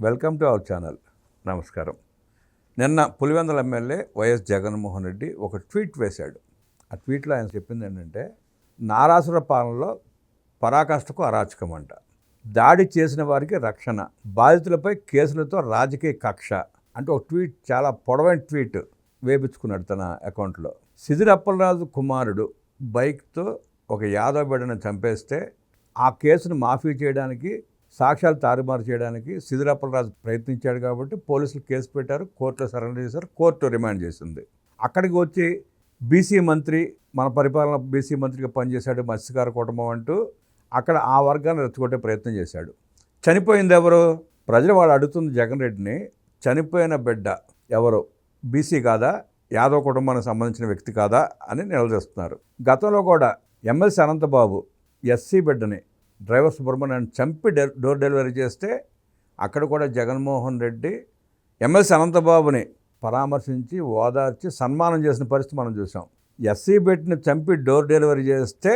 Welcome to our channel. నమస్కారం. నిన్న Pulivendula MLA YS Jaganmohan Reddy ఒక ట్వీట్ వేశాడు. ఆ ట్వీట్లో ఆయన చెప్పింది ఏంటంటే, నారాసుర పాలనలో పరాకాష్ఠకు అరాచకం అంట, దాడి చేసిన వారికి రక్షణ, బాధితులపై కేసులతో రాజకీయ కక్ష అంటే ఒక ట్వీట్, చాలా పొడవైన ట్వీట్ వేపించుకున్నాడు తన అకౌంట్లో. సిదిరప్పలరాజు కుమారుడు బైక్తో ఒక యాదవ్ బిడ్డను చంపేస్తే ఆ కేసును మాఫీ చేయడానికి, సాక్ష్యాలు తారుమారు చేయడానికి సిదిరప్పలరాజు ప్రయత్నించాడు కాబట్టి పోలీసులు కేసు పెట్టారు, కోర్టులో సరెండర్ చేశారు, కోర్టు రిమాండ్ చేసింది. అక్కడికి వచ్చి బీసీ మంత్రి, మన పరిపాలన బీసీ మంత్రిగా పనిచేశాడు మత్స్యకార కుటుంబం అంటూ అక్కడ ఆ వర్గాన్ని రెచ్చగొట్టే ప్రయత్నం చేశాడు. చనిపోయింది ఎవరు? ప్రజలు వాళ్ళు అడుగుతుంది జగన్ రెడ్డిని, చనిపోయిన బిడ్డ ఎవరు? బీసీ కాదా, యాదవ్ కుటుంబానికి సంబంధించిన వ్యక్తి కాదా అని నిలదీస్తున్నారు. గతంలో కూడా ఎమ్మెల్సీ అనంతబాబు ఎస్సీ బిడ్డని డ్రైవర్ సుబ్రహ్మణ్యాన్ని చంపి డోర్ డెలివరీ చేస్తే అక్కడ కూడా జగన్మోహన్ రెడ్డి ఎమ్మెల్సీ అనంతబాబుని పరామర్శించి ఓదార్చి సన్మానం చేసిన పరిస్థితి మనం చూసాం. ఎస్సీ బిడ్డని చంపి డోర్ డెలివరీ చేస్తే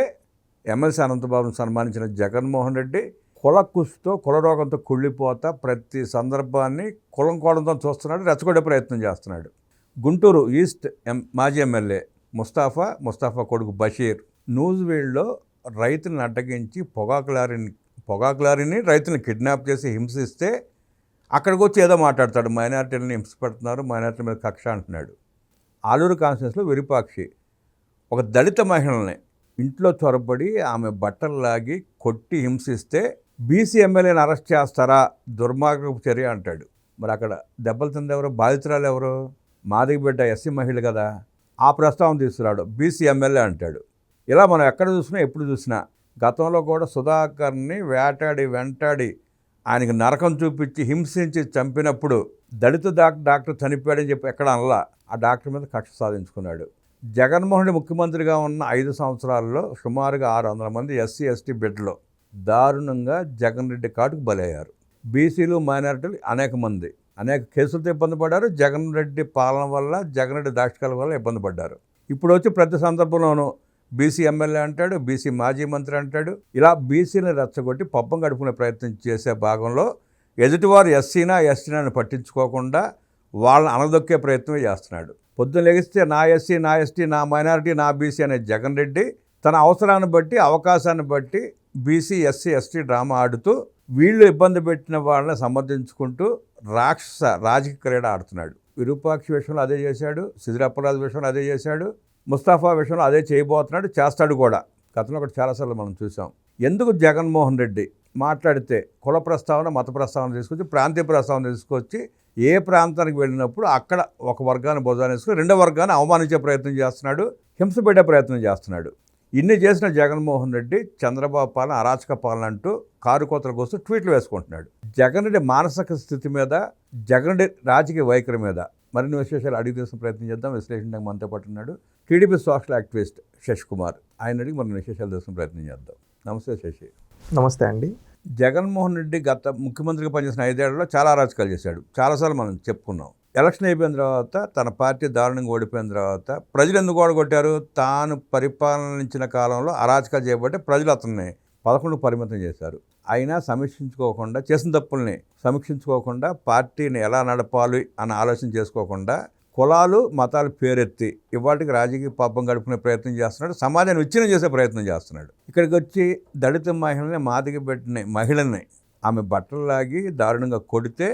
ఎమ్మెల్సీ అనంతబాబుని సన్మానించిన జగన్మోహన్ రెడ్డి కుల రోగంతో కుళ్ళిపోతా ప్రతి సందర్భాన్ని కులం కోడంతో చూస్తున్నాడు, రెచ్చగొట్టే ప్రయత్నం చేస్తున్నాడు. గుంటూరు ఈస్ట్ మాజీ ఎమ్మెల్యే ముస్తాఫా కొడుకు బషీర్ నూజివీడ్లో రైతులను అడ్డగించి పొగాకు లారీని రైతులను కిడ్నాప్ చేసి హింసిస్తే అక్కడికి వచ్చి ఏదో మాట్లాడతాడు, మైనారిటీలను హింస పెడుతున్నారు, మైనారిటీల మీద కక్ష అంటున్నాడు. ఆలూరు కాన్స్టిట్యూన్సీలో విరూపాక్షి ఒక దళిత మహిళల్ని ఇంట్లో చొరబడి ఆమె బట్టలు లాగి కొట్టి హింసిస్తే బీసీ ఎమ్మెల్యేని అరెస్ట్ చేస్తారా, దుర్మార్గపు చర్య అంటాడు. మరి అక్కడ దెబ్బలు తింది ఎవరు? బాధితురాలు ఎవరు? మాదిగ బిడ్డ ఎస్సీ మహిళ కదా. ఆ ప్రస్తావన తీసుకురాడు, బీసీ ఎమ్మెల్యే అంటాడు. ఇలా మనం ఎక్కడ చూసినా ఎప్పుడు చూసినా, గతంలో కూడా సుధాకర్ని వెంటాడి ఆయనకి నరకం చూపించి హింసించి చంపినప్పుడు దళిత డాక్టర్ చనిపోయాడని చెప్పి ఎక్కడ అనలా, ఆ డాక్టర్ మీద కక్ష సాధించుకున్నాడు. జగన్మోహన్ రెడ్డి ముఖ్యమంత్రిగా ఉన్న 5 సంవత్సరాల్లో సుమారుగా 600 మంది ఎస్సీ ఎస్టీ బిడ్డలు దారుణంగా జగన్ రెడ్డి కాటుకు బలయ్యారు. బీసీలు మైనారిటీలు అనేక కేసులతో ఇబ్బంది పడ్డారు. జగన్ రెడ్డి పాలన వల్ల, జగన్ రెడ్డి దాష్టికాల వల్ల ఇబ్బంది పడ్డారు. ఇప్పుడు వచ్చి ప్రతి సందర్భంలోనూ బీసీ ఎమ్మెల్యే అంటాడు, బీసీ మాజీ మంత్రి అంటాడు. ఇలా బీసీని రెచ్చగొట్టి పబ్బం గడుపుకునే ప్రయత్నం చేసే భాగంలో ఎదుటివారు ఎస్సీనా ఎస్టీని పట్టించుకోకుండా వాళ్ళని అనదొక్కే ప్రయత్నమే చేస్తున్నాడు. పొద్దున్న లెగిస్తే నా ఎస్సీ, నా ఎస్టీ, నా మైనారిటీ, నా బీసీ అనే జగన్ రెడ్డి తన అవసరాన్ని బట్టి, అవకాశాన్ని బట్టి బీసీ ఎస్సీ ఎస్టీ డ్రామా ఆడుతూ వీళ్ళు ఇబ్బంది పెట్టిన వాళ్ళని సమర్థించుకుంటూ రాక్షస రాజకీయ క్రీడ ఆడుతున్నాడు. విరూపాక్షి విషయంలో అదే చేశాడు, సిదిరప్పలరాజు విషయంలో అదే చేశాడు, ముస్తాఫా విషయంలో అదే చేయబోతున్నాడు, చేస్తాడు కూడా. గతంలో ఒకటి చాలాసార్లు మనం చూసాం. ఎందుకు జగన్మోహన్ రెడ్డి మాట్లాడితే కుల ప్రస్తావన, మత ప్రస్తావన తీసుకొచ్చి, ప్రాంతీయ ప్రస్తావన తీసుకొచ్చి ఏ ప్రాంతానికి వెళ్ళినప్పుడు అక్కడ ఒక వర్గాన్ని భుజాన్ని వేసుకుని రెండో వర్గాన్ని అవమానించే ప్రయత్నం చేస్తున్నాడు, హింస పెట్టే ప్రయత్నం చేస్తున్నాడు. ఇన్ని చేసిన జగన్మోహన్ రెడ్డి చంద్రబాబు పాలన అరాచక పాలన అంటూ కారుకోతల కోసం ట్వీట్లు వేసుకుంటున్నాడు. జగన్ రెడ్డి మానసిక స్థితి మీద, జగన్ రెడ్డి రాజకీయ వైఖరి మీద మరిన్ని విశేషాలు అడిగి తీసుకునే ప్రయత్నం చేద్దాం. విశ్లేషించడానికి మనతో పాటు ఉన్నాడు టీడీపీ సోషల్ యాక్టివిస్ట్ శశి కుమార్. ఆయన అడిగి మరిన్ని విశేషాలు తీసుకునే ప్రయత్నం చేద్దాం. నమస్తే శశి. నమస్తే అండి. జగన్మోహన్ రెడ్డి గత ముఖ్యమంత్రిగా పనిచేసిన 5 ఏళ్లలో చాలా అరాచకాలు చేశాడు. చాలాసార్లు మనం చెప్పుకున్నాం. ఎలక్షన్ అయిపోయిన తర్వాత, తన పార్టీ దారుణంగా ఓడిపోయిన తర్వాత ప్రజలు ఎందుకు ఓడగొట్టారు? తాను పరిపాలనించిన కాలంలో అరాచకాలు చేయబట్టి ప్రజలు అతన్ని 11 పరిమితం చేశారు. అయినా సమీక్షించుకోకుండా, చేసిన తప్పుల్ని సమీక్షించుకోకుండా, పార్టీని ఎలా నడపాలి అని ఆలోచన చేసుకోకుండా కులాలు మతాలు పేరెత్తి ఇవాటికి రాజకీయ పాపం గడుపుకునే ప్రయత్నం చేస్తున్నాడు, సమాజాన్ని విచ్ఛిన్నం చేసే ప్రయత్నం చేస్తున్నాడు. ఇక్కడికి వచ్చి దళిత మహిళని, మాదిగ పెట్టిన మహిళల్ని ఆమె బట్టలు లాగి దారుణంగా కొడితే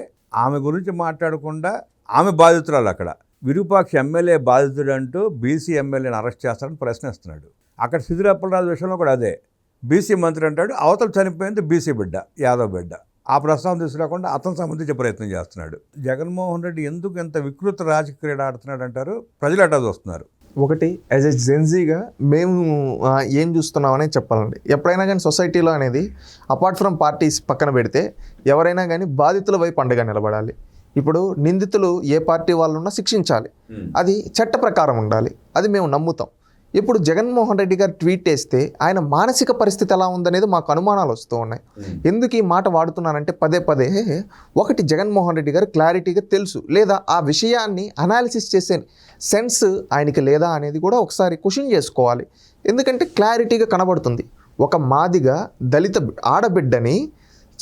ఆమె గురించి మాట్లాడకుండా ఆమె బాధితురాలు. అక్కడ విరూపాక్షి ఎమ్మెల్యే బాధితుడు అంటూ బీసీ ఎమ్మెల్యేని అరెస్ట్ చేస్తాడని ప్రశ్నిస్తున్నాడు. అక్కడ సిదిరప్పలరాజు విషయంలో కూడా అదే, బీసీ మంత్రి అంటాడు, అవతల చనిపోయింది బీసీ బిడ్డ, యాదవ్ బిడ్డ. ఆ ప్రస్తావన తీసుకురాకుండా అతను సంబంధించే ప్రయత్నం చేస్తున్నాడు. జగన్మోహన్ రెడ్డి ఎందుకు ఎంత వికృత రాజకీయ క్రీడ ఆడుతున్నాడు అంటారు? ప్రజలు అట్టా చూస్తున్నారు. ఒకటి, యాజ్ ఎ జెన్జీగా మేము ఏం చూస్తున్నామనే చెప్పాలండి. ఎప్పుడైనా కానీ సొసైటీలో అనేది అపార్ట్ ఫ్రమ్ పార్టీస్ పక్కన పెడితే ఎవరైనా కానీ బాధితుల వైపు అండగా నిలబడాలి. ఇప్పుడు నిందితులు ఏ పార్టీ వాళ్ళున్నా శిక్షించాలి, అది చట్ట ప్రకారం ఉండాలి, అది మేము నమ్ముతాం. ఇప్పుడు జగన్మోహన్ రెడ్డి గారు ట్వీట్ చేస్తే ఆయన మానసిక పరిస్థితి ఎలా ఉందనేది మాకు అనుమానాలు వస్తూ ఉన్నాయి. ఎందుకు ఈ మాట వాడుతున్నానంటే పదే ఒకటి, జగన్మోహన్ రెడ్డి గారు క్లారిటీగా తెలుసు లేదా ఆ విషయాన్ని అనాలిసిస్ చేసే సెన్స్ ఆయనకి లేదా అనేది కూడా ఒకసారి క్వశ్చన్ చేసుకోవాలి. ఎందుకంటే క్లారిటీగా కనబడుతుంది. ఒక మాదిగా దళిత ఆడబిడ్డని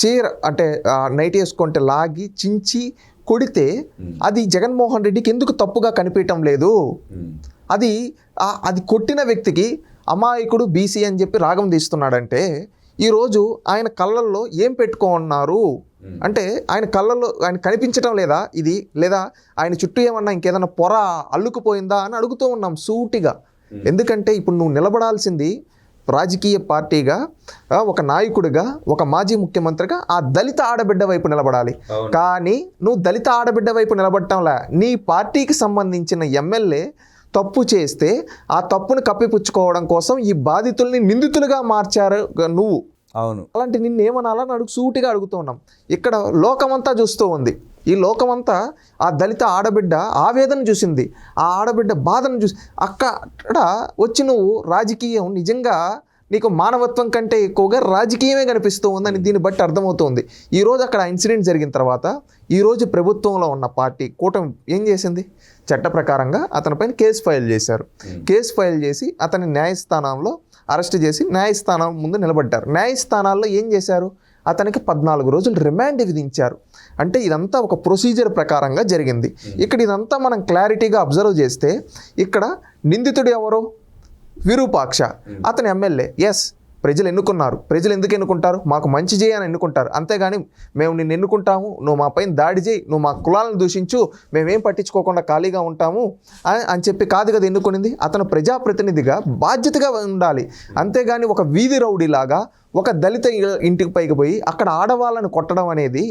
చీర అంటే నైట్ వేసుకుంటే లాగి చించి కొడితే అది జగన్మోహన్ రెడ్డికి ఎందుకు తప్పుగా కనిపించటం లేదు? అది అది కొట్టిన వ్యక్తికి అమాయకుడు బీసీ అని చెప్పి రాగం తీస్తున్నాడంటే ఈరోజు ఆయన కళ్ళల్లో ఏం పెట్టుకున్నారు అంటే ఆయన కళ్ళల్లో ఆయన కనిపించటం లేదా ఇది, లేదా ఆయన చుట్టూ ఏమన్నా ఇంకేదన్నా పొర అల్లుకుపోయిందా అని అడుగుతూ ఉన్నాం సూటిగా. ఎందుకంటే ఇప్పుడు నువ్వు నిలబడాల్సింది రాజకీయ పార్టీగా, ఒక నాయకుడిగా, ఒక మాజీ ముఖ్యమంత్రిగా ఆ దళిత ఆడబిడ్డ వైపు నిలబడాలి. కానీ నువ్వు దళిత ఆడబిడ్డ వైపు నిలబడటంలా నీ పార్టీకి సంబంధించిన ఎమ్మెల్యే తప్పు చేస్తే ఆ తప్పును కప్పిపుచ్చుకోవడం కోసం ఈ బాధితుల్ని నిందితులుగా మార్చారు నువ్వు. అవును. అలాంటి నిన్ను ఏమనాలని సూటిగా అడుగుతూ ఉన్నాం. ఇక్కడ లోకమంతా చూస్తూ ఉంది. ఈ లోకమంతా ఆ దళిత ఆడబిడ్డ ఆవేదన చూసింది, ఆ ఆడబిడ్డ బాధను చూసి అక్కడ వచ్చి నువ్వు రాజకీయం నిజంగా నీకు మానవత్వం కంటే ఎక్కువగా రాజకీయమే కనిపిస్తూ ఉందని దీన్ని బట్టి అర్థమవుతుంది. ఈరోజు అక్కడ ఇన్సిడెంట్ జరిగిన తర్వాత ఈరోజు ప్రభుత్వంలో ఉన్న పార్టీ కూటమి ఏం చేసింది? చట్ట ప్రకారంగా అతనిపైన కేసు ఫైల్ చేశారు. కేసు ఫైల్ చేసి అతని న్యాయస్థానంలో అరెస్ట్ చేసి న్యాయస్థానం ముందు నిలబడ్డారు. న్యాయస్థానాల్లో ఏం చేశారు? అతనికి 14 రోజులు రిమాండ్ విధించారు. అంటే ఇదంతా ఒక ప్రొసీజర్ ప్రకారంగా జరిగింది. ఇక్కడ ఇదంతా మనం క్లారిటీగా అబ్జర్వ్ చేస్తే ఇక్కడ నిందితుడు ఎవరు? విరూపాక్ష. అతని ఎమ్మెల్యే. ఎస్, ప్రజలు ఎన్నుకున్నారు. ప్రజలు ఎందుకు ఎన్నుకుంటారు? మాకు మంచి చేయని ఎన్నుకుంటారు. అంతేగాని మేము నిన్ను ఎన్నుకుంటాము, నువ్వు మా పైన దాడి చేయి, నువ్వు మా కులాలను దూషించు, మేమేం పట్టించుకోకుండా ఖాళీగా ఉంటాము అని చెప్పి కాదు కదా ఎన్నుకునింది. అతను ప్రజాప్రతినిధిగా బాధ్యతగా ఉండాలి. అంతేగాని ఒక వీధి రౌడీలాగా ఒక దళిత ఇంటికి పైకి పోయి అక్కడ ఆడవాళ్ళని కొట్టడం అనేది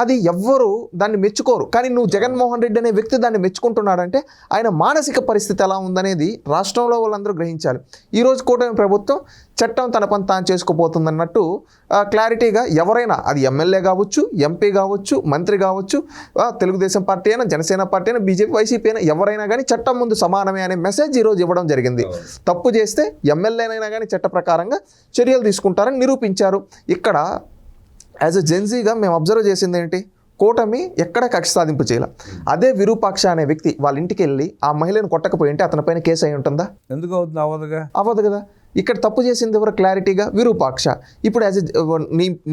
అది ఎవ్వరూ దాన్ని మెచ్చుకోరు. కానీ నువ్వు జగన్మోహన్ రెడ్డి అనే వ్యక్తి దాన్ని మెచ్చుకుంటున్నాడంటే ఆయన మానసిక పరిస్థితి ఎలా ఉందనేది రాష్ట్రంలో వాళ్ళందరూ గ్రహించాలి. ఈరోజు కూటమి ప్రభుత్వం చట్టం తన పని తాను చేసుకుపోతుందన్నట్టు క్లారిటీగా ఎవరైనా, అది ఎమ్మెల్యే కావచ్చు, ఎంపీ కావచ్చు, మంత్రి కావచ్చు, తెలుగుదేశం పార్టీ అయినా, జనసేన పార్టీ అయినా, బీజేపీ, వైసీపీ అయినా ఎవరైనా కానీ చట్టం ముందు సమానమే అనే మెసేజ్ ఈరోజు ఇవ్వడం జరిగింది. తప్పు చేస్తే ఎమ్మెల్యేనైనా కానీ చట్ట ప్రకారంగా చర్యలు తీసుకుంటారని నిరూపించారు. ఇక్కడ యాజ్ ఎ జెన్జీగా మేము అబ్జర్వ్ చేసింది ఏంటి? కూటమి ఎక్కడ కక్ష సాధింపు చేయాల. అదే విరూపాక్ష అనే వ్యక్తి వాళ్ళ ఇంటికి వెళ్ళి ఆ మహిళను కొట్టకపోయింటే అతనిపైన కేసు అయి ఉంటుందా? ఎందుకు అవుతుంది? అవ్వదు కదా. ఇక్కడ తప్పు చేసింది ఎవరు? క్లారిటీగా విరూపాక్ష. ఇప్పుడు యాజ్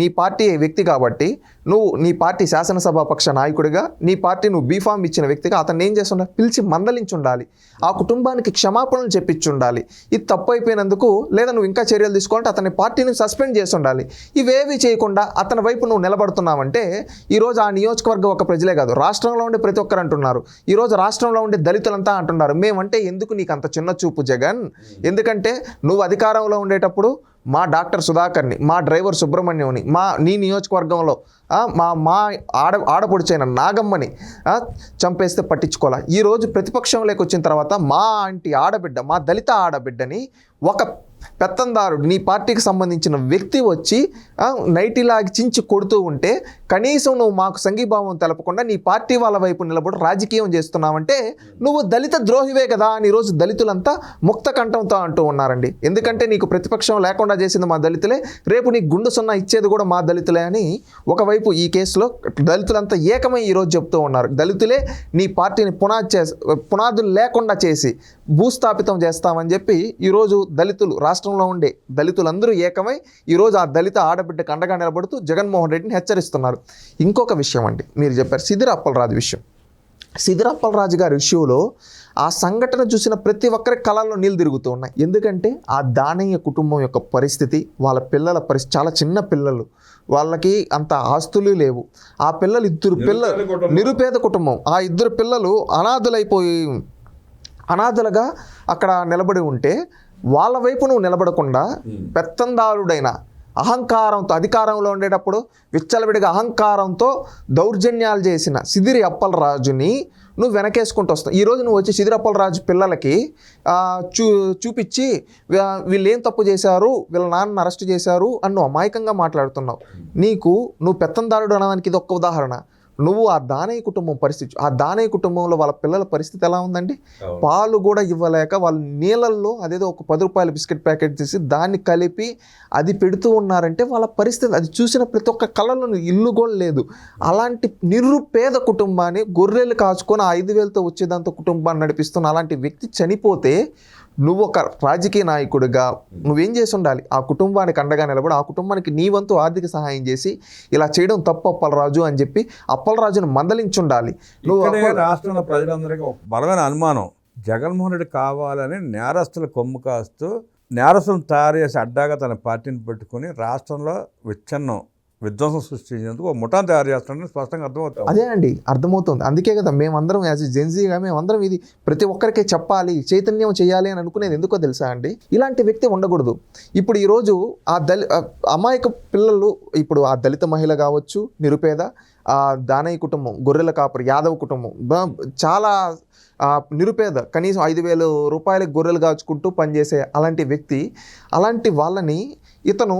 నీ పార్టీ వ్యక్తి కాబట్టి నువ్వు నీ పార్టీ శాసనసభాపక్ష నాయకుడిగా నీ పార్టీ నువ్వు బీఫామ్ ఇచ్చిన వ్యక్తిగా అతన్ని ఏం చేస్తుండాలి? పిలిచి మందలించి ఉండాలి. ఆ కుటుంబానికి క్షమాపణలు చెప్పించి ఉండాలి. ఇది తప్పు అయిపోయినందుకు లేదా నువ్వు ఇంకా చర్యలు తీసుకోవాలంటే అతని పార్టీని సస్పెండ్ చేసి ఉండాలి. ఇవేవి చేయకుండా అతని వైపు నువ్వు నిలబడుతున్నావంటే ఈరోజు ఆ నియోజకవర్గం ఒక ప్రజలే కాదు, రాష్ట్రంలో ఉండే ప్రతి ఒక్కరు అంటున్నారు. ఈరోజు రాష్ట్రంలో ఉండే దళితులంతా అంటున్నారు మేమంటే ఎందుకు నీకు అంత చిన్న చూపు జగన్? ఎందుకంటే నువ్వు అధికారంలో ఉండేటప్పుడు మా డాక్టర్ సుధాకర్ని, మా డ్రైవర్ సుబ్రహ్మణ్యంని, నీ నియోజకవర్గంలో మా ఆడపడుచైన నాగమ్మని చంపేస్తే పట్టించుకోవాలా. ఈరోజు ప్రతిపక్షంలోకి వచ్చిన తర్వాత మా ఆంటీ ఆడబిడ్డ, మా దళిత ఆడబిడ్డని ఒక పెత్తందారుడు నీ పార్టీకి సంబంధించిన వ్యక్తి వచ్చి నైటీలాగి చించి కొడుతూ ఉంటే కనీసం నువ్వు మాకు సంఘీభావం తెలపకుండా నీ పార్టీ వాళ్ళ వైపు నిలబడి రాజకీయం చేస్తున్నావంటే నువ్వు దళిత ద్రోహివే కదా అని ఈరోజు దళితులంతా ముక్త కంఠంతో అంటూ ఉన్నారండి. ఎందుకంటే నీకు ప్రతిపక్షం లేకుండా చేసింది మా దళితులే, రేపు నీకు గుండు సున్నా ఇచ్చేది కూడా మా దళితులే అని ఒకవైపు ఈ కేసులో దళితులంతా ఏకమై ఈరోజు చెప్తూ ఉన్నారు. దళితులే నీ పార్టీని పునాదులు లేకుండా చేసి భూస్థాపితం చేస్తామని చెప్పి ఈరోజు దళితులు, రాష్ట్రంలో ఉండే దళితులందరూ ఏకమై ఈరోజు ఆ దళిత ఆడబిడ్డకు అండగా నిలబడుతూ జగన్మోహన్ రెడ్డిని హెచ్చరిస్తున్నారు. ఇంకొక విషయం అండి, మీరు చెప్పారు సిదిరి అప్పలరాజు విషయం. సిదిరి అప్పలరాజు గారి విషయంలో ఆ సంఘటన చూసిన ప్రతి ఒక్కరి కళల్లో నీళ్ళు తిరుగుతూ ఉన్నాయి. ఎందుకంటే ఆ దానయ్య కుటుంబం యొక్క పరిస్థితి, వాళ్ళ పిల్లల పరిస్థితి, చాలా చిన్న పిల్లలు, వాళ్ళకి అంత ఆస్తులు లేవు. ఆ పిల్లలు నిరుపేద కుటుంబం. ఆ 2 పిల్లలు అనాథలుగా అక్కడ నిలబడి ఉంటే వాళ్ళ వైపు నువ్వు నిలబడకుండా పెత్తందారుడైన అహంకారంతో అధికారంలో ఉండేటప్పుడు విచ్చలవిడిగా అహంకారంతో దౌర్జన్యాలు చేసిన సిదిరి అప్పలరాజుని నువ్వు వెనకేసుకుంటూ వస్తావు. ఈరోజు నువ్వు వచ్చి సిదిరి అప్పలరాజు పిల్లలకి చూపించి వీళ్ళు ఏం తప్పు చేశారు, వీళ్ళ నాన్న అరెస్ట్ చేశారు అని నువ్వు అమాయకంగా మాట్లాడుతున్నావు. నువ్వు పెత్తందారుడు అనడానికి ఇది ఒక్క ఉదాహరణ. నువ్వు ఆ దానయ్య కుటుంబం పరిస్థితి, ఆ దానయ్య కుటుంబంలో వాళ్ళ పిల్లల పరిస్థితి ఎలా ఉందండి? పాలు కూడా ఇవ్వలేక వాళ్ళు నీళ్ళల్లో అదేదో ఒక 10 రూపాయల బిస్కెట్ ప్యాకెట్ తీసి దాన్ని కలిపి అది పెడుతూ ఉన్నారంటే వాళ్ళ పరిస్థితి అది చూసిన ప్రతి ఒక్క కళ్ళలో ఇల్లు కూడా లేదు. అలాంటి నిరుపేద కుటుంబాన్ని గొర్రెలు కాచుకొని 5,000తో వచ్చేదాంతో కుటుంబాన్ని నడిపిస్తున్న అలాంటి వ్యక్తి చనిపోతే నువ్వు ఒక రాజకీయ నాయకుడిగా నువ్వేం చేసి ఉండాలి? ఆ కుటుంబానికి అండగా నిలబడి ఆ కుటుంబానికి నీ వంతు ఆర్థిక సహాయం చేసి ఇలా చేయడం తప్పు అప్పలరాజు అని చెప్పి అప్పలరాజును మందలించుండాలి. ఇక్కడే రాష్ట్రంలో ప్రజలందరికీ ఒక బలమైన అనుమానం, జగన్మోహన్ రెడ్డి కావాలని నేరస్తుల కొమ్ము కాస్తూ నేరస్తులను తయారు చేసి అడ్డాగా తన పార్టీని పెట్టుకుని రాష్ట్రంలో విధ్వంసం సృష్టించేందుకు ఒక ముఠాను తయారు చేస్తాడని స్పష్టంగా అర్థమవుతుంది. అదే అండి అర్థమవుతుంది. అందుకే కదా మేమందరం యాజ్ జెన్జీగా మేమందరం ఇది ప్రతి ఒక్కరికి చెప్పాలి, చైతన్యం చేయాలి అని అనుకునేది ఎందుకో తెలుసా అండి? ఇలాంటి వ్యక్తి ఉండకూడదు. ఇప్పుడు ఈరోజు అమాయక పిల్లలు, ఇప్పుడు ఆ దళిత మహిళ కావచ్చు, నిరుపేద, ఆ దానయ్య కుటుంబం, గొర్రెల కాపరి యాదవ్ కుటుంబం, చాలా నిరుపేద, కనీసం 5,000 రూపాయలకు గొర్రెలు కాచుకుంటూ పనిచేసే అలాంటి వ్యక్తి, అలాంటి వాళ్ళని ఇతను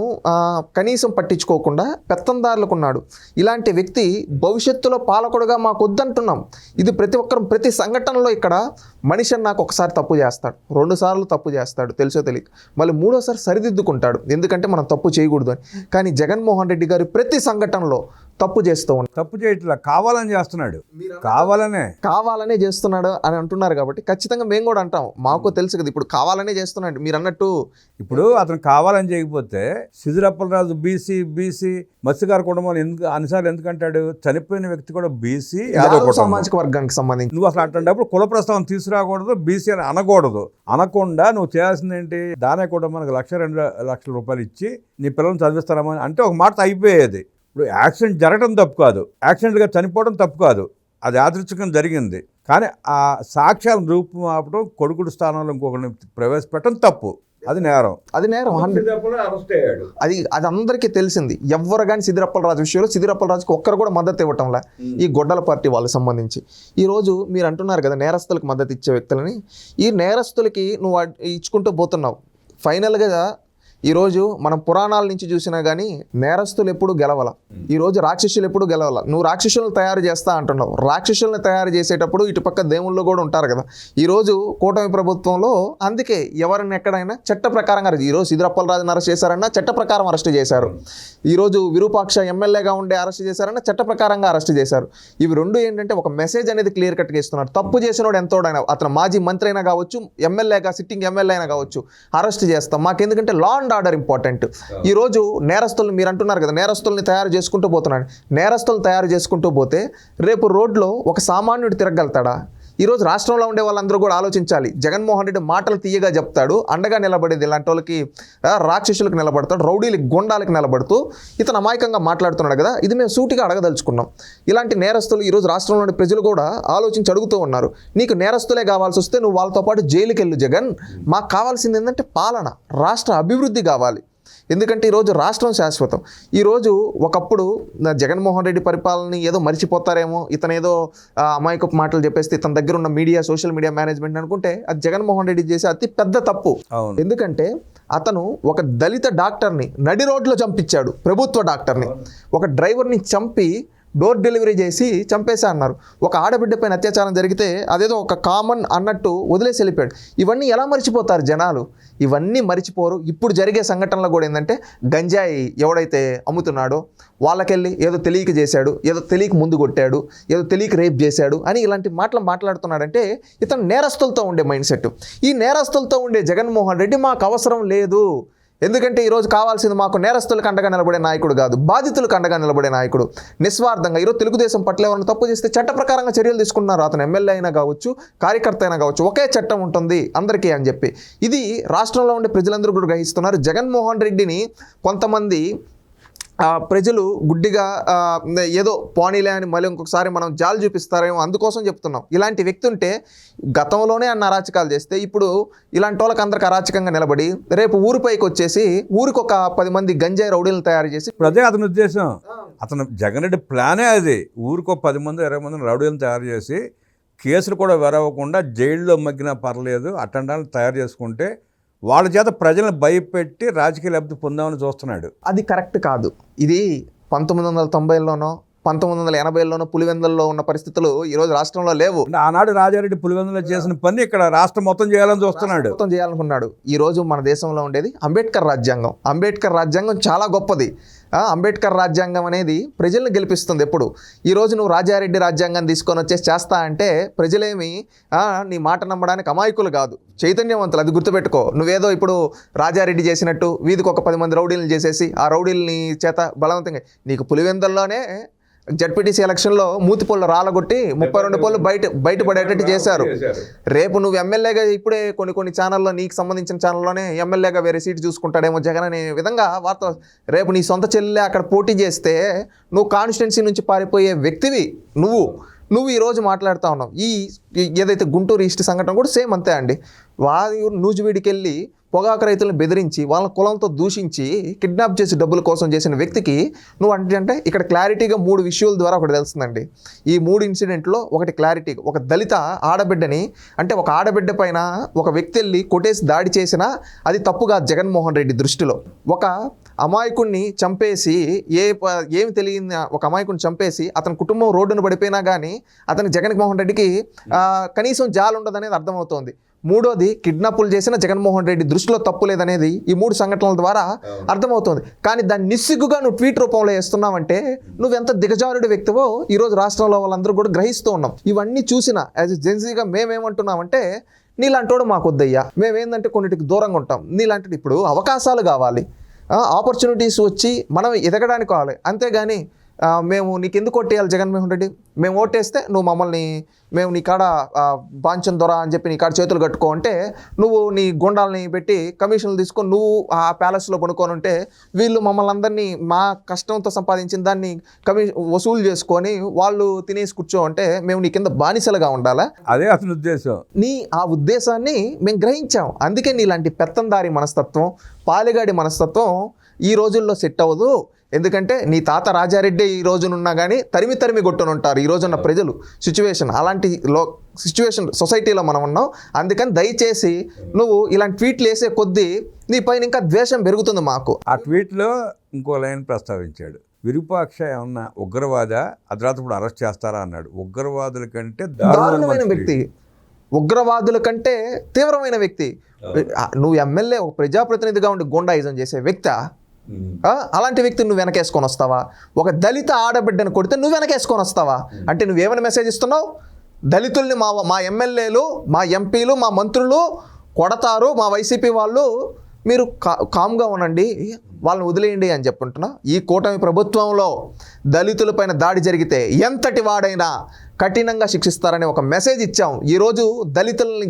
కనీసం పట్టించుకోకుండా పెత్తందారులకు ఉన్నాడు. ఇలాంటి వ్యక్తి భవిష్యత్తులో పాలకుడుగా మాకు వద్దంటున్నాం. ఇది ప్రతి ఒక్కరు ప్రతి సంఘటనలో ఇక్కడ మనిషి నాకు ఒకసారి తప్పు చేస్తాడు, 2 సార్లు తప్పు చేస్తాడు తెలుసో తెలియక, మళ్ళీ 3వసారి సరిదిద్దుకుంటాడు ఎందుకంటే మనం తప్పు చేయకూడదు అని. కానీ జగన్మోహన్ రెడ్డి గారు ప్రతి సంఘటనలో తప్పు చేస్తూ ఉన్నాడు. తప్పు చేయట్లా, కావాలని చేస్తున్నాడు, కావాలనే చేస్తున్నాడు అని అంటున్నారు కాబట్టి ఖచ్చితంగా మేము కూడా అంటాం. మాకు తెలుసు కదా ఇప్పుడు కావాలనే చేస్తున్నాడు మీరు అన్నట్టు. ఇప్పుడు అతను కావాలని చేయకపోతే సిదిరప్పలరాజు బీసీ మత్స్యకార కుటుంబం అన్నిసార్లు ఎందుకంటాడు? చనిపోయిన వ్యక్తి కూడా బీసీ యాదవ్ సామాజిక వర్గానికి సంబంధించి. నువ్వు అసలు అట్లాంటప్పుడు కుల ప్రస్తావన తీసుకురాకూడదు, బీసీ అని అనకూడదు. అనకుండా నువ్వు చేయాల్సింది ఏంటి? దానే కుటుంబానికి 1-2 లక్షల రూపాయలు ఇచ్చి నీ పిల్లల్ని చదివిస్తారమని అంటే ఒక మాట అయిపోయేది. ఇప్పుడు యాక్సిడెంట్ జరగడం తప్పు కాదు, యాక్సిడెంట్గా చనిపోవడం తప్పు కాదు, అది యాదృచ్ఛికంగా జరిగింది. కానీ ఆ సాక్ష్యాలను రూపుమాపడం, కొడుకుడు స్థానంలో ఇంకొకరిని ప్రవేశపెట్టడం తప్పు, అది నేరం. అది అందరికీ తెలిసింది. ఎవరు కానీ సిదిరప్పలరాజు విషయంలో సిదిరప్పలరాజుకి ఒక్కరు కూడా మద్దతు ఇవ్వటంలా ఈ గొడ్డల పార్టీ వాళ్ళకి సంబంధించి. ఈరోజు మీరు అంటున్నారు కదా నేరస్తులకు మద్దతు ఇచ్చే వ్యక్తులని, ఈ నేరస్తులకి నువ్వు ఇచ్చుకుంటూ పోతున్నావు. ఫైనల్గా ఈరోజు మనం పురాణాల నుంచి చూసినా కానీ నేరస్తులు ఎప్పుడు గెలవాల, ఈరోజు రాక్షసులు ఎప్పుడు గెలవాల. నువ్వు రాక్షసులను తయారు చేస్తా అంటున్నావు, రాక్షసులను తయారు చేసేటప్పుడు ఇటుపక్క దేవుళ్ళు కూడా ఉంటారు కదా. ఈరోజు కూటమి ప్రభుత్వంలో అందుకే ఎవరిని ఎక్కడైనా చట్ట ప్రకారంగా ఈరోజు సిదిరప్పలరాజుని అరెస్ట్ చేశారన్నా చట్ట ప్రకారం అరెస్ట్ చేశారు. ఈరోజు విరూపాక్ష ఎమ్మెల్యేగా ఉండే అరెస్ట్ చేశారన్నా చట్ట ప్రకారంగా అరెస్ట్ చేశారు. ఇవి రెండు ఏంటంటే ఒక మెసేజ్ అనేది క్లియర్ కట్గా ఇస్తున్నారు. తప్పు చేసినోడు ఎంతోడైనా, అతను మాజీ మంత్రి అయినా కావచ్చు, ఎమ్మెల్యేగా సిట్టింగ్ ఎమ్మెల్యే అయినా కావచ్చు, అరెస్ట్ చేస్తాం. మాకెందుకంటే లా అండ్ ఆర్డర్ ఇంపార్టెంట్. ఈరోజు నేరస్తులను మీరు అంటున్నారు కదా నేరస్తుల్ని తయారు చేసుకుంటూ పోతున్నాడు. నేరస్తులను తయారు చేసుకుంటూ పోతే రేపు రోడ్లో ఒక సామాన్యుడు తిరగలుగుతాడా? ఈరోజు రాష్ట్రంలో ఉండే వాళ్ళందరూ కూడా ఆలోచించాలి. జగన్మోహన్ రెడ్డి మాటలు తీయగా చెప్తాడు, అండగా నిలబడేది ఇలాంటి వాళ్ళకి రాక్షసులకు నిలబడతాడు, రౌడీలకి గుండాలకు నిలబడుతూ ఇతను అమాయకంగా మాట్లాడుతున్నాడు కదా. ఇది మేము సూటిగా అడగదలుచుకున్నాం. ఇలాంటి నేరస్తులు ఈరోజు రాష్ట్రంలోని ప్రజలు కూడా ఆలోచించి అడుగుతూ ఉన్నారు. నీకు నేరస్తులే కావాల్సి వస్తే నువ్వు వాళ్ళతో పాటు జైలుకి వెళ్ళు జగన్. మాకు కావాల్సింది ఏంటంటే పాలన, రాష్ట్ర అభివృద్ధి కావాలి. ఎందుకంటే ఈరోజు రాష్ట్రం శాశ్వతం. ఈరోజు ఒకప్పుడు జగన్మోహన్ రెడ్డి పరిపాలనని ఏదో మర్చిపోతారేమో, ఇతనేదో అమాయకపు మాటలు చెప్పేస్తే ఇతని దగ్గర ఉన్న సోషల్ మీడియా మేనేజ్మెంట్ అనుకుంటే అది జగన్మోహన్ రెడ్డి చేసే అతి పెద్ద తప్పు. ఎందుకంటే అతను ఒక దళిత డాక్టర్ని నడి రోడ్లో చంపించాడు, ప్రభుత్వ డాక్టర్ని. ఒక డ్రైవర్ని చంపి డోర్ డెలివరీ చేసి చంపేశా అన్నారు. ఒక ఆడబిడ్డ పైన అత్యాచారం జరిగితే అదేదో ఒక కామన్ అన్నట్టు వదిలేసి వెళ్ళిపోయాడు. ఇవన్నీ ఎలా మర్చిపోతారు జనాలు? ఇవన్నీ మర్చిపోరు. ఇప్పుడు జరిగే సంఘటనలో కూడా ఏంటంటే గంజాయి ఎవడైతే అమ్ముతున్నాడో వాళ్ళకెళ్ళి ఏదో తెలియక చేశాడు, ఏదో తెలియక ముందు కొట్టాడు, ఏదో తెలియక రేప్ చేశాడు అని ఇలాంటి మాటలు మాట్లాడుతున్నాడంటే ఇతను నేరస్తులతో ఉండే మైండ్ సెట్. ఈ నేరస్తులతో ఉండే జగన్మోహన్ రెడ్డి మాకు అవసరం లేదు. ఎందుకంటే ఈరోజు కావాల్సింది మాకు నేరస్తులకు అండగా నిలబడే నాయకుడు కాదు, బాధితులకు అండగా నిలబడే నాయకుడు. నిస్వార్థంగా ఈరోజు తెలుగుదేశం పట్ల ఎవరైనా తప్పు చేస్తే చట్ట ప్రకారంగా చర్యలు తీసుకున్నారు. అతను ఎమ్మెల్యే అయినా కావచ్చు, కార్యకర్త అయినా కావచ్చు, ఒకే చట్టం ఉంటుంది అందరికీ అని చెప్పి ఇది రాష్ట్రంలో ఉండే ప్రజలందరూ కూడా గ్రహిస్తున్నారు. జగన్మోహన్ రెడ్డిని కొంతమంది ప్రజలు గుడ్డిగా ఏదో పోనీలే అని మళ్ళీ ఇంకొకసారి మనం జాలు చూపిస్తారేమో అందుకోసం చెప్తున్నాం. ఇలాంటి వ్యక్తి ఉంటే గతంలోనే అన్న అరాచకాలు చేస్తే ఇప్పుడు ఇలాంటి వాళ్ళకి అందరికి అరాచకంగా నిలబడి రేపు ఊరిపైకి వచ్చేసి ఊరికి ఒక 10 మంది గంజాయి రౌడీలను తయారు చేసి, ఇప్పుడు అదే అతని ఉద్దేశం. అతను జగన్ రెడ్డి ప్లానే అది. ఊరికి 10 మంది 20 మందిని రౌడీలను తయారు చేసి కేసులు కూడా వెరవకుండా జైల్లో మగ్గినా పర్లేదు అటెండాలను తయారు చేసుకుంటే వాళ్ళ చేత ప్రజలను భయపెట్టి రాజకీయ లబ్ధి పొందామని చూస్తున్నాడు. అది కరెక్ట్ కాదు. ఇది 1990లోనో 1980లోనో పులివెందుల్లో ఉన్న పరిస్థితులు ఈరోజు రాష్ట్రంలో లేవు. అంటే ఆనాడు రాజారెడ్డి పులివెందులో చేసిన పని ఇక్కడ రాష్ట్రం మొత్తం చేయాలని చూస్తున్నాడు. మొత్తం చేయాలనుకున్నాడు. ఈరోజు మన దేశంలో ఉండేది అంబేద్కర్ రాజ్యాంగం. అంబేద్కర్ రాజ్యాంగం చాలా గొప్పది. అంబేద్కర్ రాజ్యాంగం అనేది ప్రజల్ని గెలిపిస్తుంది. ఎప్పుడు ఈరోజు నువ్వు రాజారెడ్డి రాజ్యాంగాన్ని తీసుకొని వచ్చేసి చేస్తా అంటే ప్రజలేమి నీ మాట నమ్మడానికి అమాయకులు కాదు, చైతన్యవంతులు. అది గుర్తుపెట్టుకో. నువ్వేదో ఇప్పుడు రాజారెడ్డి చేసినట్టు వీధికి ఒక 10 మంది రౌడీలను చేసేసి ఆ రౌడీలని చేత బలవంతంగా నీకు పులివెందుల్లోనే జడ్పీటీసీ ఎలక్షన్లో మూతిపొళ్ళు రాలగొట్టి 32 పళ్ళు బయటపడేటట్టు చేశారు. రేపు నువ్వు ఎమ్మెల్యేగా ఇప్పుడే కొన్ని ఛానల్లో నీకు సంబంధించిన ఛానల్లోనే ఎమ్మెల్యేగా వేరే సీటు చూసుకుంటాడేమో జగన్ అనే విధంగా వార్త. రేపు నీ సొంత చెల్లె అక్కడ పోటీ చేస్తే నువ్వు కాన్స్టిట్యున్సీ నుంచి పారిపోయే వ్యక్తివి నువ్వు ఈరోజు మాట్లాడుతూ ఉన్నావు. ఏదైతే గుంటూరు ఈస్ట్ సంఘటన కూడా సేమ్ అంతే అండి. నూజివీడికి వెళ్ళి పొగాకు రైతులను బెదిరించి వాళ్ళ కులంతో దూషించి కిడ్నాప్ చేసి డబ్బుల కోసం చేసిన వ్యక్తికి నువ్వు అంటే ఇక్కడ క్లారిటీగా 3 విషయాల ద్వారా ఒకటి తెలుస్తుందండి. ఈ 3 ఇన్సిడెంట్లో ఒకటి క్లారిటీగా ఒక దళిత ఆడబిడ్డని అంటే ఒక ఆడబిడ్డ పైన ఒక వ్యక్తి వెళ్ళి కొట్టేసి దాడి చేసినా అది తప్పుగా జగన్మోహన్ రెడ్డి దృష్టిలో. ఒక అమాయకుడిని చంపేసి ఏమి తెలియని ఒక అమాయకుడిని చంపేసి అతని కుటుంబం రోడ్డును పడిపోయినా కానీ అతని జగన్మోహన్ రెడ్డికి కనీసం జాలి ఉండదనేది అర్థమవుతోంది. మూడోది కిడ్నాపులు చేసిన జగన్మోహన్ రెడ్డి దృష్టిలో తప్పు లేదనేది ఈ 3 సంఘటనల ద్వారా అర్థమవుతుంది. కానీ దాన్ని నిస్సిగ్గుగా నువ్వు ట్వీట్ రూపంలో వేస్తున్నావంటే నువ్వెంత దిగజారుడి వ్యక్తివో ఈరోజు రాష్ట్రంలో వాళ్ళందరూ కూడా గ్రహిస్తూ ఉన్నాం. ఇవన్నీ చూసిన యాజ్ జెన్సీగా మేమేమంటున్నామంటే నీలాంటోడు మాకు వద్దయ్యా, మేమేందంటే కొన్నిటికి దూరంగా ఉంటాం. నీలాంటి ఇప్పుడు అవకాశాలు కావాలి, ఆపర్చునిటీస్ వచ్చి మనం ఎదగడానికి కావాలి. అంతేగాని మేము నీకు ఎందుకు కొట్టేయాలి జగన్మోహన్ రెడ్డి, మేము ఓటేస్తే నువ్వు మమ్మల్ని మేము నీ కాడ బాంచం దొర అని చెప్పి నీ కాడ చేతులు కట్టుకో అంటే నువ్వు నీ గుండాలని పెట్టి కమిషన్లు తీసుకొని నువ్వు ఆ ప్యాలెస్లో పడుకొని ఉంటే వీళ్ళు మమ్మల్ని అందరినీ మా కష్టంతో సంపాదించిన దాన్ని వసూలు చేసుకొని వాళ్ళు తినేసి కూర్చో అంటే మేము నీ కింద బానిసలుగా ఉండాలా? అదే అసలు ఉద్దేశం. ఆ ఉద్దేశాన్ని మేము గ్రహించాం. అందుకే నీలాంటి పెత్తందారి మనస్తత్వం, పాలిగాడి మనస్తత్వం ఈ రోజుల్లో సెట్ అవ్వదు. ఎందుకంటే నీ తాత రాజారెడ్డి ఈ రోజునున్నా కానీ తరిమి కొట్టునుంటారు ఈ రోజున్న ప్రజలు. సిచ్యువేషన్ అలాంటి సిచ్యువేషన్ సొసైటీలో మనం ఉన్నాం. అందుకని దయచేసి నువ్వు ఇలాంటి ట్వీట్లు వేసే కొద్దీ నీ పైన ఇంకా ద్వేషం పెరుగుతుంది మాకు. ఆ ట్వీట్లో ఇంకో లైన్ ప్రస్తావించాడు. విరూపాక్ష ఏమన్నా ఉగ్రవాద, ఆ తర్వాత ఇప్పుడు అరెస్ట్ చేస్తారా అన్నాడు. ఉగ్రవాదుల కంటే దారుణమైన వ్యక్తి, ఉగ్రవాదుల కంటే తీవ్రమైన వ్యక్తి. నువ్వు ఎమ్మెల్యే ఒక ప్రజాప్రతినిధిగా ఉండి గుండాయిజం చేసే వ్యక్తి, అలాంటి వ్యక్తిని నువ్వు వెనకేసుకొని వస్తావా? ఒక దళిత ఆడబిడ్డను కొడితే నువ్వు వెనకేసుకొని వస్తావా? అంటే నువ్వేమైనా మెసేజ్ ఇస్తున్నావు? దళితుల్ని మా ఎమ్మెల్యేలు, మా ఎంపీలు, మా మంత్రులు కొడతారు, మా వైసీపీ వాళ్ళు, మీరు కామ్గా ఉండండి, వాళ్ళని వదిలేయండి అని చెప్పుంటున్నా. ఈ కూటమి ప్రభుత్వంలో దళితులపైన దాడి జరిగితే ఎంతటి వాడైనా కఠినంగా శిక్షిస్తారని ఒక మెసేజ్ ఇచ్చాం. ఈరోజు దళితుల్ని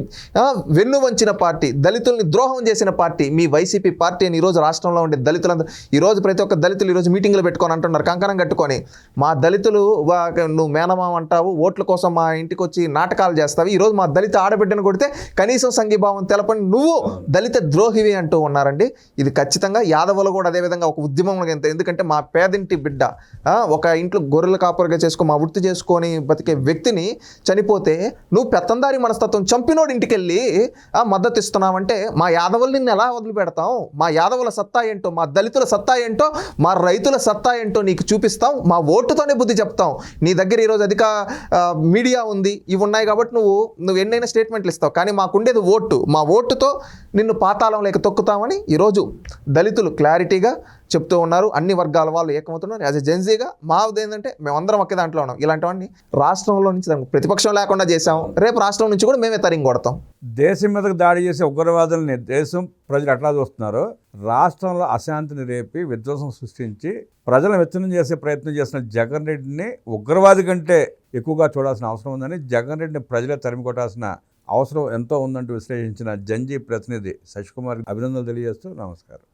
వెన్నువంచిన పార్టీ, దళితుల్ని ద్రోహం చేసిన పార్టీ మీ వైసీపీ పార్టీ అని ఈరోజు రాష్ట్రంలో ఉండే దళితులందరూ ఈరోజు ప్రతి ఒక్క దళితులు ఈరోజు మీటింగ్లు పెట్టుకొని అంటున్నారు, కంకణం కట్టుకొని మా దళితులు నువ్వు మేనమామ అంటావు, ఓట్ల కోసం మా ఇంటికి వచ్చి నాటకాలు చేస్తావు, ఈరోజు మా దళిత ఆడబిడ్డను కొడితే కనీసం సంఘీభావం తెలపని నువ్వు దళిత ద్రోహివి అంటూ ఉన్నారండి. ఇది ఖచ్చితంగా యాదవులు కూడా అదేవిధంగా ఒక ఉద్యమం. ఎందుకంటే మా పేదింటి బిడ్డ ఒక ఇంట్లో గొర్రెల కాపురగా మా వృత్తి చేసుకొని బతికే వ్యక్తిని చనిపోతే నువ్వు పెత్తందారి మనస్తత్వం చంపినోడి ఇంటికి వెళ్ళి మద్దతు ఇస్తున్నావంటే మా యాదవుల్ని ఎలా వదిలిపెడతాం? మా యాదవుల సత్తా ఏంటో, మా దళితుల సత్తా ఏంటో, మా రైతుల సత్తా ఏంటో నీకు చూపిస్తాం. మా ఓటుతోనే బుద్ధి చెప్తాం. నీ దగ్గర ఈరోజు అధిక మీడియా ఉంది, ఇవి ఉన్నాయి కాబట్టి నువ్వు ఎన్నైనా స్టేట్మెంట్లు ఇస్తావు. కానీ మాకుండేది ఓటు. మా ఓటుతో నిన్ను పాతాళం లేక తొక్కుతామని ఈరోజు దళితులు క్లారిటీగా చెప్తూ ఉన్నారు. అన్ని వర్గాల వాళ్ళు ఏకమవుతున్నారు. యాజ్ ఎ జెన్సీగా మాది ఏంటంటే మేమందరం ఒకే దాంట్లో ఉన్నాం. ఇలాంటివన్నీ రాష్ట్రంలో నుంచి ప్రతిపక్షం లేకుండా చేశాం, రేపు రాష్ట్రం నుంచి కూడా మేమే తరిగి కొడతాం. దేశం మీదకు దాడి చేసే ఉగ్రవాదులని దేశం ప్రజలు ఎట్లా చూస్తున్నారు, రాష్ట్రంలో అశాంతిని రేపి విధ్వంసం సృష్టించి ప్రజలను విచ్ఛిన్నం చేసే ప్రయత్నం చేసిన జగన్ రెడ్డిని ఉగ్రవాది కంటే ఎక్కువగా చూడాల్సిన అవసరం ఉందని, జగన్ రెడ్డిని ప్రజలే తరిమి కొట్టాల్సిన అవసరం ఎంతో ఉందంటూ విశ్లేషించిన జంజీ ప్రతినిధి శశికుమార్ అభినందనలు తెలియజేస్తూ నమస్కారం.